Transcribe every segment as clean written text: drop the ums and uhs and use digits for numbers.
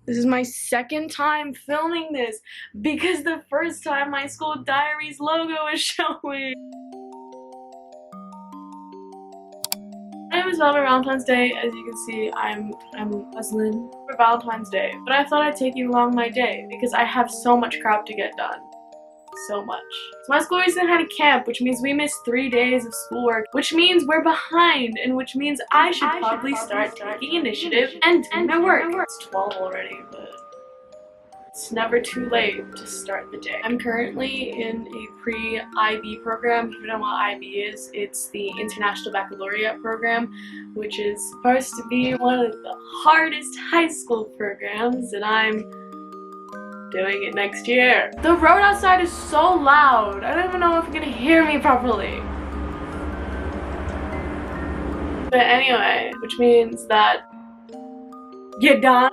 This is my second time filming this because the first time my school diary's logo is showing. It was Valentine's Day. As you can see, I'm hustling for Valentine's Day. But I thought I'd take you along my day because I have so much crap to get done. So much. So my school recently had a camp, which means we missed 3 days of schoolwork, which means we're behind, and which means I should probably start taking initiative and do my work. It's 12 already, but it's never too late to start the day. I'm currently in a pre-IB program. If you don't know what IB is, it's the International Baccalaureate program, which is supposed to be one of the hardest high school programs, and I'm doing it next year. The road outside is so loud. I don't even know if you're gonna hear me properly. But anyway, which means that you're done.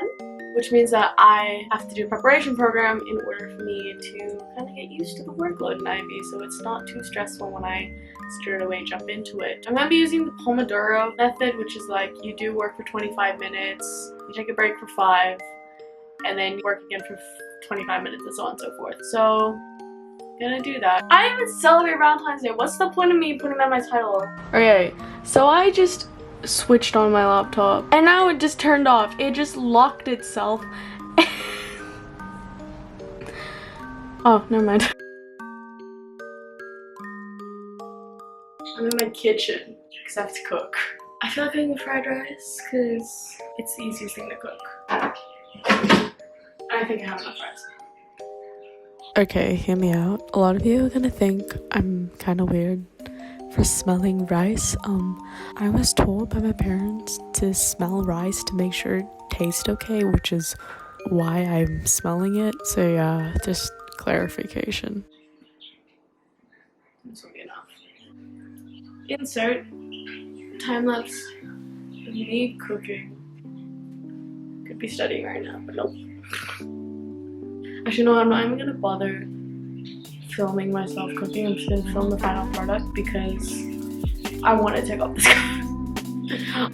Which means that I have to do a preparation program in order for me to kind of get used to the workload in IB, so it's not too stressful when I straight away jump into it. I'm gonna be using the Pomodoro method, which is like you do work for 25 minutes, you take a break for 5, and then you work again for 25 minutes and so on and so forth. So, gonna do that. I didn't even celebrate Valentine's Day. What's the point of me putting that in my title? Okay, so I just switched on my laptop and now it just turned off. It just locked itself. Oh, never mind. I'm in my kitchen because I have to cook. I feel like cooking fried rice because it's the easiest thing to cook. I think I have enough rice. Okay, hear me out. A lot of you are gonna think I'm kind of weird for smelling rice. I was told by my parents to smell rice to make sure it tastes okay, which is why I'm smelling it. So yeah, just clarification. This will be enough. Insert time-lapse of me cooking. Could be studying right now, but nope. Actually, no, I'm not even gonna bother filming myself cooking. I'm just gonna film the final product because I want to take off this cover.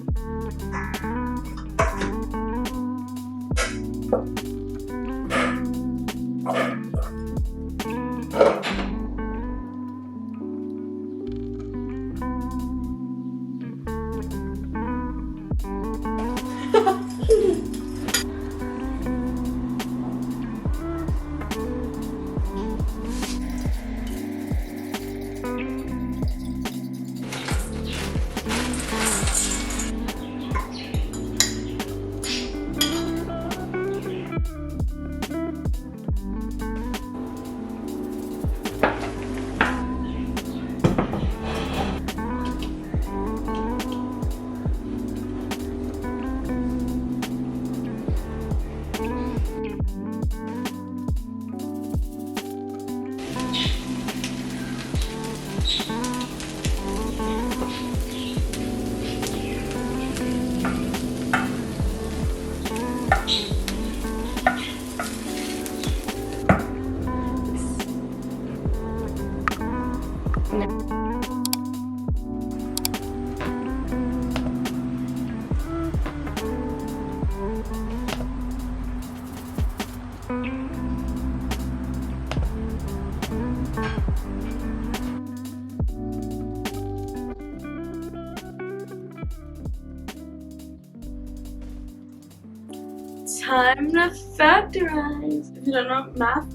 Time to factorize. If you don't know, math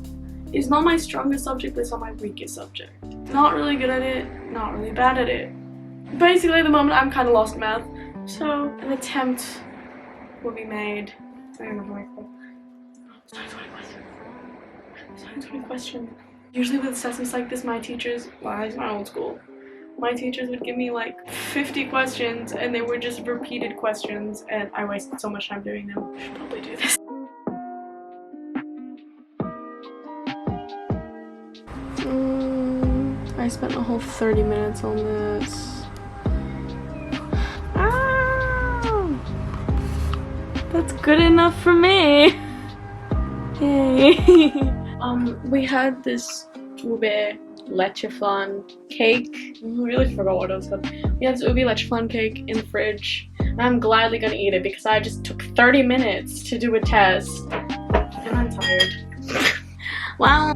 is not my strongest subject, but it's not my weakest subject. Not really good at it, not really bad at it. Basically, at the moment, I'm kind of lost in math, so an attempt will be made. I don't know it's 20 questions. Usually with assessments like this, my teachers, well, it's my old school, my teachers would give me like 50 questions and they were just repeated questions and I wasted so much time doing them. I should probably do this. I spent a whole 30 minutes on this. Ah, that's good enough for me. Yay. We had this ube leche flan cake. I really forgot what it was called. We had this ube leche flan cake in the fridge and I'm gladly gonna eat it because I just took 30 minutes to do a test and I'm tired. Wow.